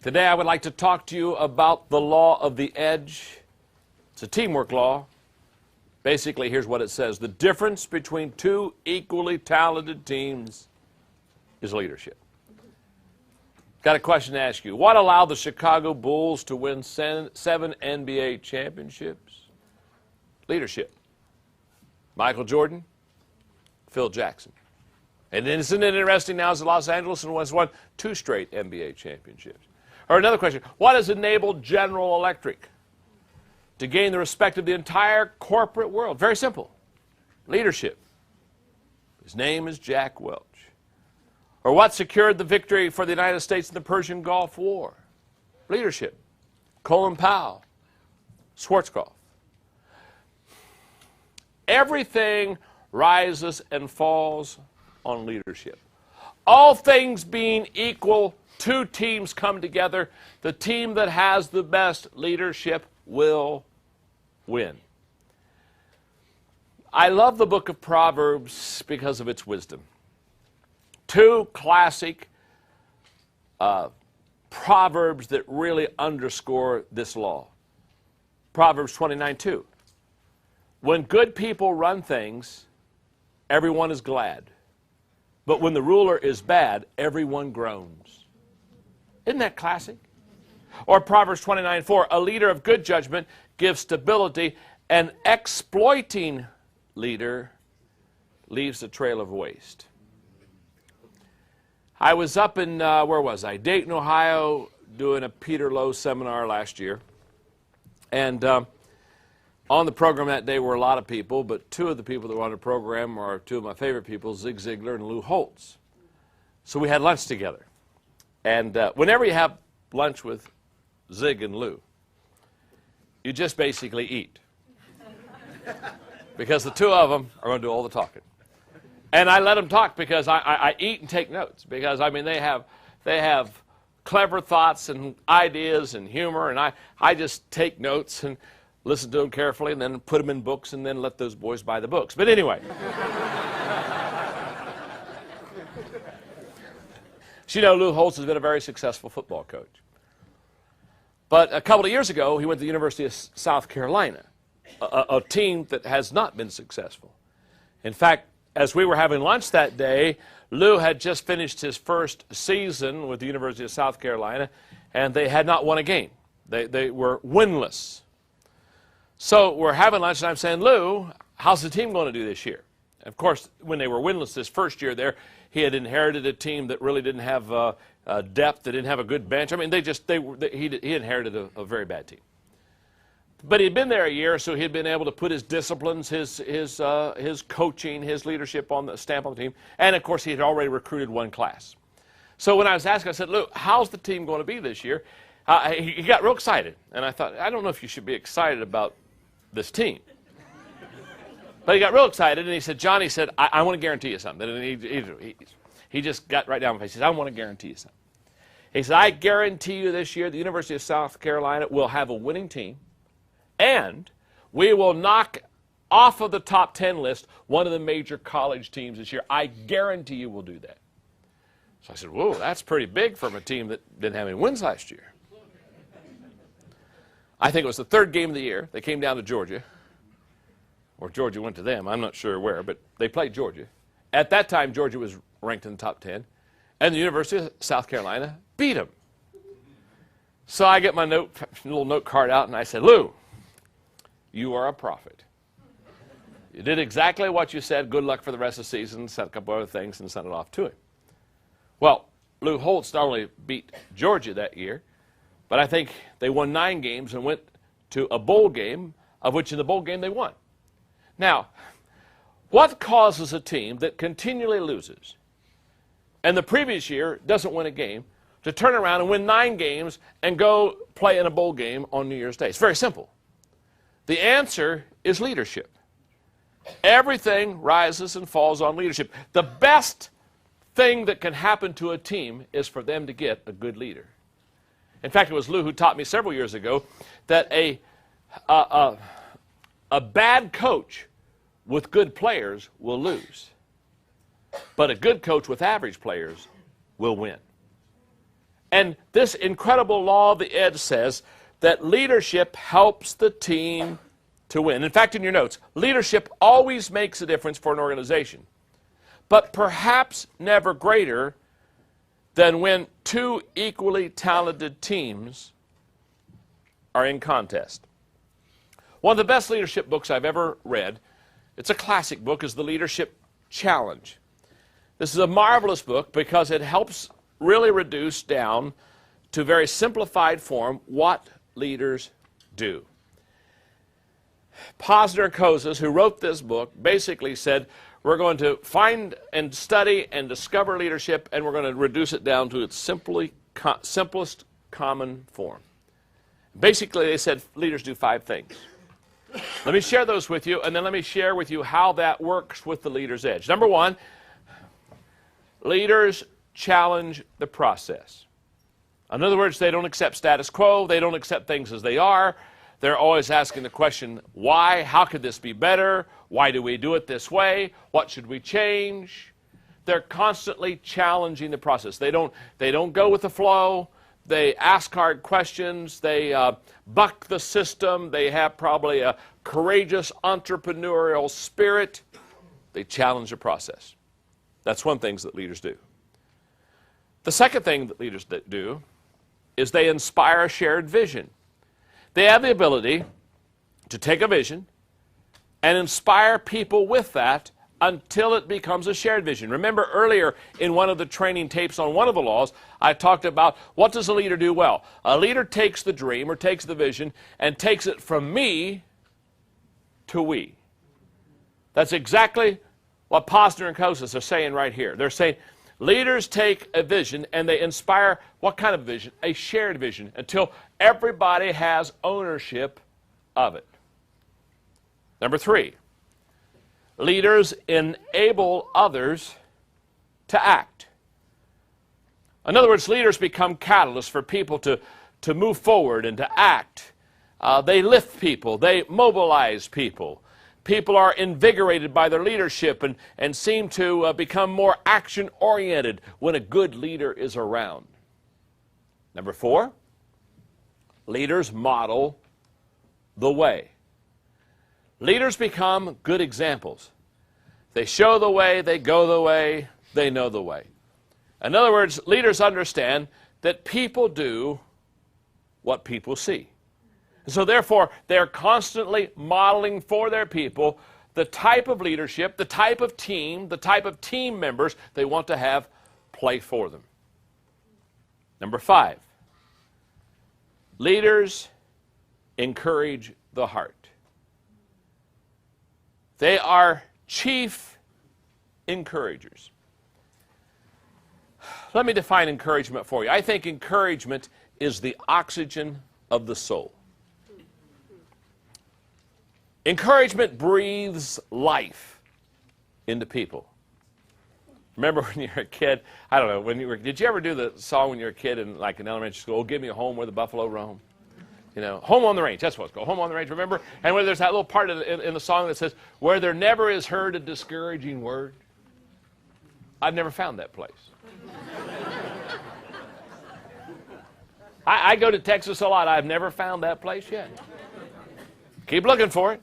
Today I would like to talk to you about the law of the edge. It's a teamwork law. Basically, here's what it says. The difference between two equally talented teams is leadership. Got a question to ask you. What allowed the Chicago Bulls to win 7 NBA championships? Leadership. Michael Jordan, Phil Jackson. And isn't it interesting now as Los Angeles has won 2 straight NBA championships? Or another question, what has enabled General Electric to gain the respect of the entire corporate world? Very simple. Leadership. His name is Jack Welch. Or what secured the victory for the United States in the Persian Gulf War? Leadership. Colin Powell. Schwarzkopf. Everything rises and falls on leadership. All things being equal, 2 teams come together. The team that has the best leadership will win. I love the book of Proverbs because of its wisdom. 2 classic Proverbs that really underscore this law. Proverbs 29:2. When good people run things, everyone is glad. But when the ruler is bad, everyone groans. Isn't that classic? Or Proverbs 29:4, a leader of good judgment gives stability, an exploiting leader leaves a trail of waste. I was up in, where was I? Dayton, Ohio, doing a Peter Lowe seminar last year. And on the program that day were a lot of people, but 2 of the people that were on the program are 2 of my favorite people, Zig Ziglar and Lou Holtz. So we had lunch together. And whenever you have lunch with Zig and Lou, you just basically eat. Because the 2 of them are going to do all the talking. And I let them talk because I eat and take notes. Because, I mean, they have clever thoughts and ideas and humor, and I just take notes and listen to them carefully and then put them in books and then let those boys buy the books. But anyway. So, you know, Lou Holtz has been a very successful football coach. But a couple of years ago, he went to the University of South Carolina, a team that has not been successful. In fact, as we were having lunch that day, Lou had just finished his first season with the University of South Carolina, and they had not won a game. They were winless. So we're having lunch, and I'm saying, Lou, how's the team going to do this year? Of course, when they were winless this first year there, he had inherited a team that really didn't have depth, that didn't have a good bench. I mean, he inherited a very bad team. But he'd been there a year, so he'd been able to put his disciplines, his coaching, his leadership on the stamp on the team. And, of course, he had already recruited 1 class. So when I was asking, I said, Lou, how's the team going to be this year? He got real excited. And I thought, I don't know if you should be excited about this team. But he got real excited, and he said, John, he said, I want to guarantee you something. And he just got right down my face. He said, I want to guarantee you something. He said, I guarantee you this year the University of South Carolina will have a winning team, and we will knock off of the top 10 list one of the major college teams this year. I guarantee you we'll do that. So I said, whoa, that's pretty big from a team that didn't have any wins last year. I think it was the 3rd game of the year. They came down to Georgia, or Georgia went to them. I'm not sure where, but they played Georgia. At that time, Georgia was ranked in the top 10, and the University of South Carolina beat them. So I get my little note card out, and I said, Lou, you are a prophet. You did exactly what you said. Good luck for the rest of the season. Said a couple other things and sent it off to him. Well, Lou Holtz not only beat Georgia that year, but I think they won 9 games and went to a bowl game, of which in the bowl game they won. Now, what causes a team that continually loses and the previous year doesn't win a game to turn around and win 9 games and go play in a bowl game on New Year's Day? It's very simple. The answer is leadership. Everything rises and falls on leadership. The best thing that can happen to a team is for them to get a good leader. In fact, it was Lou who taught me several years ago that a bad coach with good players will lose. But a good coach with average players will win. And this incredible law of the edge says that leadership helps the team to win. In fact, in your notes, leadership always makes a difference for an organization, but perhaps never greater than when two equally talented teams are in contest. One of the best leadership books I've ever read, it's a classic book, is The Leadership Challenge. This is a marvelous book because it helps really reduce down to very simplified form what leaders do. Posner and Kozas, who wrote this book, basically said, we're going to find and study and discover leadership, and we're going to reduce it down to its simplest common form. Basically, they said leaders do 5 things. Let me share those with you, and then let me share with you how that works with the leader's edge. Number 1, leaders challenge the process. In other words, they don't accept status quo. They don't accept things as they are. They're always asking the question, why? How could this be better? Why do we do it this way? What should we change? They're constantly challenging the process. They don't go with the flow. They ask hard questions. They buck the system. They have probably a courageous entrepreneurial spirit. They challenge the process. That's one thing that leaders do. The second thing that leaders do is they inspire a shared vision. They have the ability to take a vision and inspire people with that until it becomes a shared vision. Remember earlier in one of the training tapes on one of the laws, I talked about what does a leader do well? A leader takes the dream or takes the vision and takes it from me to we. That's exactly what Posner and Kozas are saying right here. They're saying leaders take a vision and they inspire what kind of vision? A shared vision until everybody has ownership of it. Number 3, leaders enable others to act. In other words, leaders become catalysts for people to move forward and to act. They lift people. They mobilize people. People are invigorated by their leadership and seem to become more action-oriented when a good leader is around. Number 4, leaders model the way. Leaders become good examples. They show the way, they go the way, they know the way. In other words, leaders understand that people do what people see. And so therefore, they're constantly modeling for their people the type of leadership, the type of team members they want to have play for them. Number 5, leaders encourage the heart. They are chief encouragers. Let me define encouragement for you. I think encouragement is the oxygen of the soul. Encouragement breathes life into people. Remember when you were a kid, I don't know, did you ever do the song when you were a kid in elementary school, "Oh, give me a home where the buffalo roam"? You know, home on the range, that's what it's called, home on the range, remember? And where there's that little part in the song that says, where there never is heard a discouraging word. I've never found that place. I go to Texas a lot. I've never found that place yet. Keep looking for it.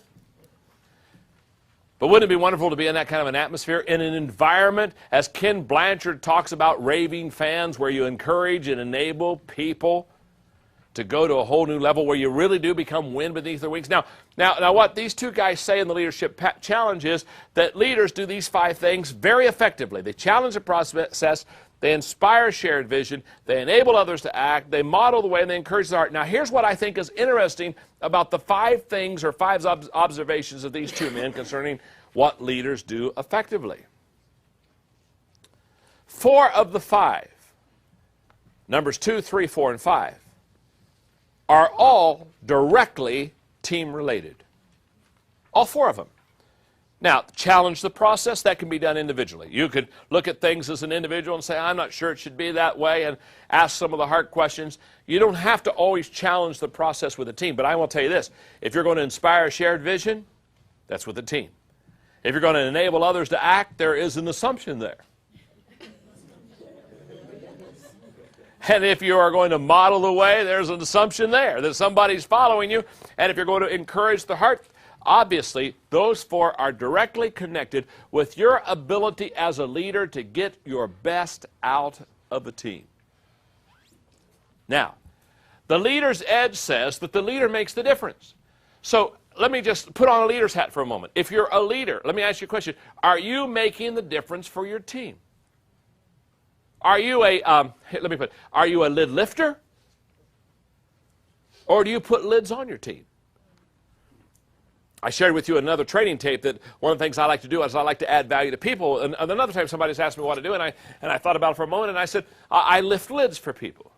But wouldn't it be wonderful to be in that kind of an atmosphere, in an environment, as Ken Blanchard talks about, raving fans, where you encourage and enable people to go to a whole new level, where you really do become wind beneath their wings. Now, what these two guys say in the Leadership Challenge is that leaders do these 5 things very effectively. They challenge the process, they inspire shared vision, they enable others to act, they model the way, and they encourage the heart. Now, here's what I think is interesting about the 5 things or 5 observations of these two men concerning what leaders do effectively. 4 of the 5, numbers 2, 3, 4, and 5, are all directly team-related. All 4 of them. Now, challenge the process, that can be done individually. You could look at things as an individual and say, I'm not sure it should be that way, and ask some of the hard questions. You don't have to always challenge the process with a team, but I will tell you this. If you're going to inspire a shared vision, that's with a team. If you're going to enable others to act, there is an assumption there. And if you are going to model the way, there's an assumption there that somebody's following you. And if you're going to encourage the heart, obviously, those four are directly connected with your ability as a leader to get your best out of the team. Now, the leader's edge says that the leader makes the difference. So let me just put on a leader's hat for a moment. If you're a leader, let me ask you a question. Are you making the difference for your team? Are you are you a lid lifter? Or do you put lids on your team? I shared with you another training tape that one of the things I like to do is I like to add value to people. And another time somebody's asked me what to do, and I thought about it for a moment, and I said, I lift lids for people.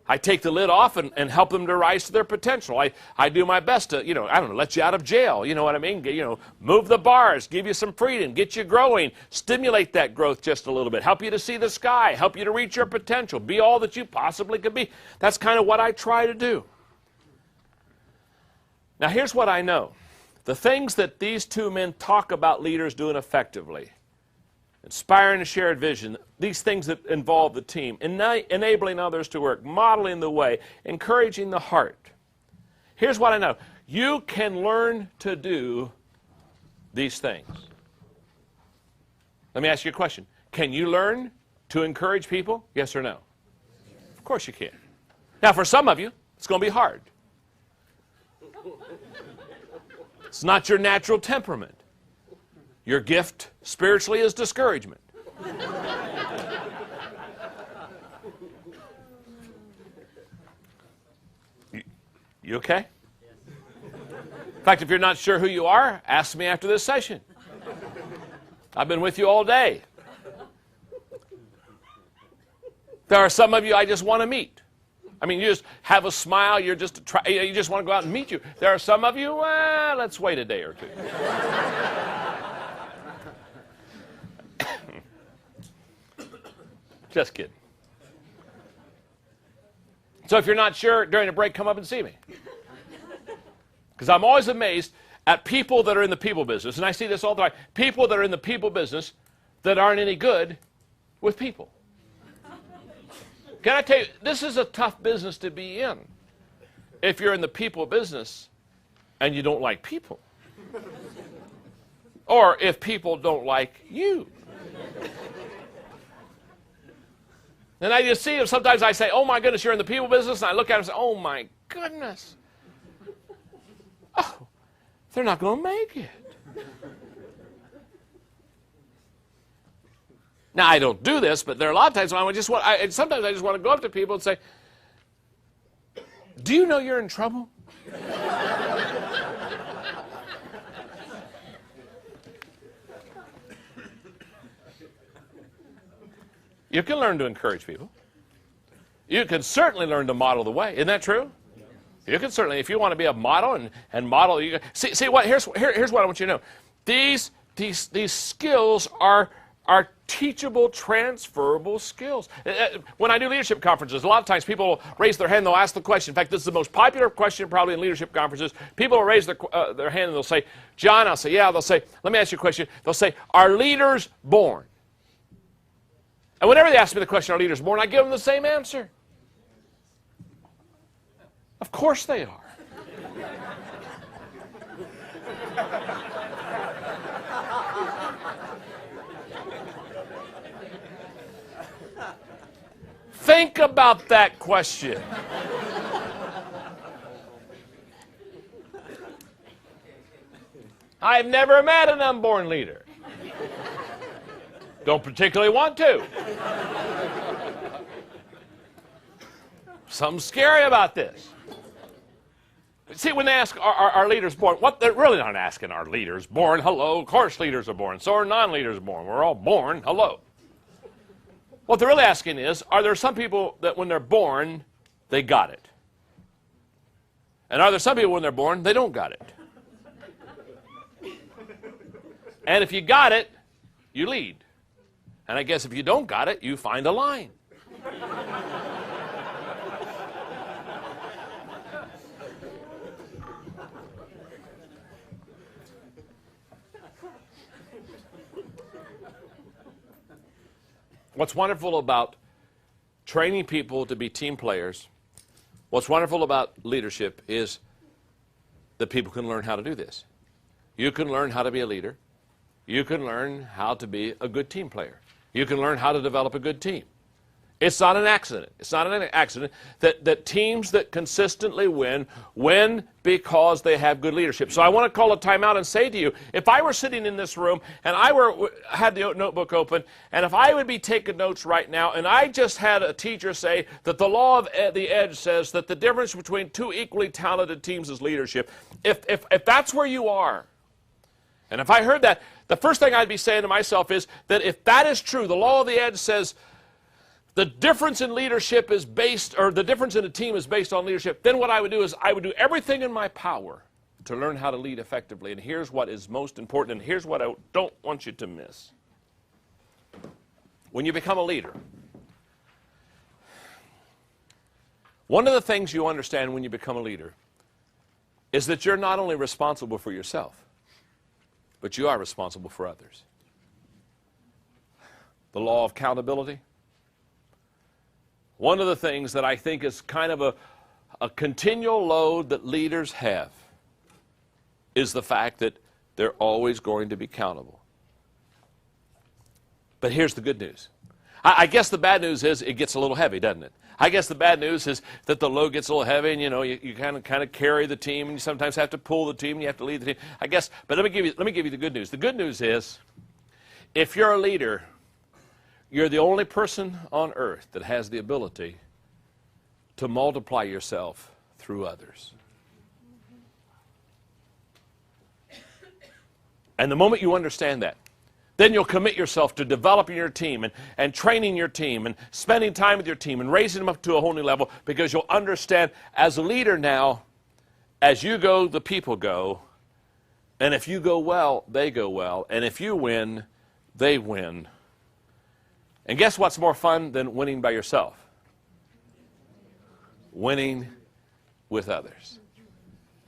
I take the lid off and help them to rise to their potential. I do my best to, let you out of jail. You know what I mean? Move the bars, give you some freedom, get you growing, stimulate that growth just a little bit, help you to see the sky, help you to reach your potential, be all that you possibly could be. That's kind of what I try to do. Now, here's what I know. The things that these two men talk about leaders doing effectively: inspiring a shared vision, these things that involve the team, enabling others to work, modeling the way, encouraging the heart. Here's what I know. You can learn to do these things. Let me ask you a question. Can you learn to encourage people? Yes or no? Of course you can. Now, for some of you, it's going to be hard. It's not your natural temperament. Your gift spiritually is discouragement. You okay? In fact, if you're not sure who you are, ask me after this session. I've been with you all day. There are some of you I just want to meet. I mean, you just have a smile, you just want to go out and meet you. There are some of you, let's wait a day or two. Just kidding. So if you're not sure, during a break, come up and see me. Because I'm always amazed at people that are in the people business, and I see this all the time, people that are in the people business that aren't any good with people. Can I tell you, this is a tough business to be in if you're in the people business and you don't like people. Or if people don't like you. And I just see them. Sometimes I say, oh my goodness, you're in the people business. And I look at them and say, oh my goodness. Oh, they're not going to make it. Now, I don't do this, but there are a lot of times when sometimes I just want to go up to people and say, do you know you're in trouble? You can learn to encourage people. You can certainly learn to model the way. Isn't that true? You can certainly, if you want to be a model and model, see what here's what I want you to know. These skills are teachable, transferable skills. When I do leadership conferences, a lot of times people raise their hand and they'll ask the question. In fact, this is the most popular question probably in leadership conferences. People will raise their hand and they'll say, John, I'll say, yeah. They'll say, let me ask you a question. They'll say, are leaders born? And whenever they ask me the question, are leaders born, I give them the same answer. Of course they are. Think about that question. I've never met an unborn leader. Don't particularly want to. Something scary about this. See, when they ask, are leaders born? What they're really not asking, are leaders born? Hello, of course leaders are born. So are non-leaders born. We're all born. Hello. What they're really asking is, are there some people that when they're born, they got it? And are there some people when they're born, they don't got it? And if you got it, you lead. And I guess if you don't got it, you find a line. What's wonderful about training people to be team players. What's wonderful about leadership is that people can learn how to do this. You can learn how to be a leader. You can learn how to be a good team player. You can learn how to develop a good team. It's not an accident. It's not an accident that teams that consistently win because they have good leadership. So I want to call a timeout and say to you, if I were sitting in this room and had the notebook open, and if I would be taking notes right now, and I just had a teacher say that the law of the edge says that the difference between two equally talented teams is leadership, if that's where you are, and if I heard that, the first thing I'd be saying to myself is that if that is true, the law of the edge says the difference in leadership is based, or the difference in a team is based on leadership, then what I would do is I would do everything in my power to learn how to lead effectively. And here's what is most important, and here's what I don't want you to miss. When you become a leader, one of the things you understand when you become a leader is that you're not only responsible for yourself, but you are responsible for others. The law of accountability. One of the things that I think is kind of a continual load that leaders have is the fact that they're always going to be accountable. But here's the good news. I guess the bad news is it gets a little heavy, doesn't it? I guess the bad news is that the load gets a little heavy, and you kind of carry the team, and you sometimes have to pull the team, and you have to lead the team. I guess, but let me give you the good news. The good news is, if you're a leader, you're the only person on earth that has the ability to multiply yourself through others. And the moment you understand that, then you'll commit yourself to developing your team and training your team and spending time with your team and raising them up to a whole new level, because you'll understand as a leader now, as you go, the people go. And if you go well, they go well. And if you win, they win. And guess what's more fun than winning by yourself? Winning with others.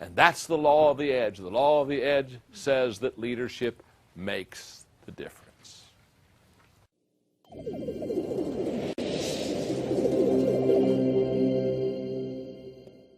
And that's the law of the edge. The law of the edge says that leadership makes the difference.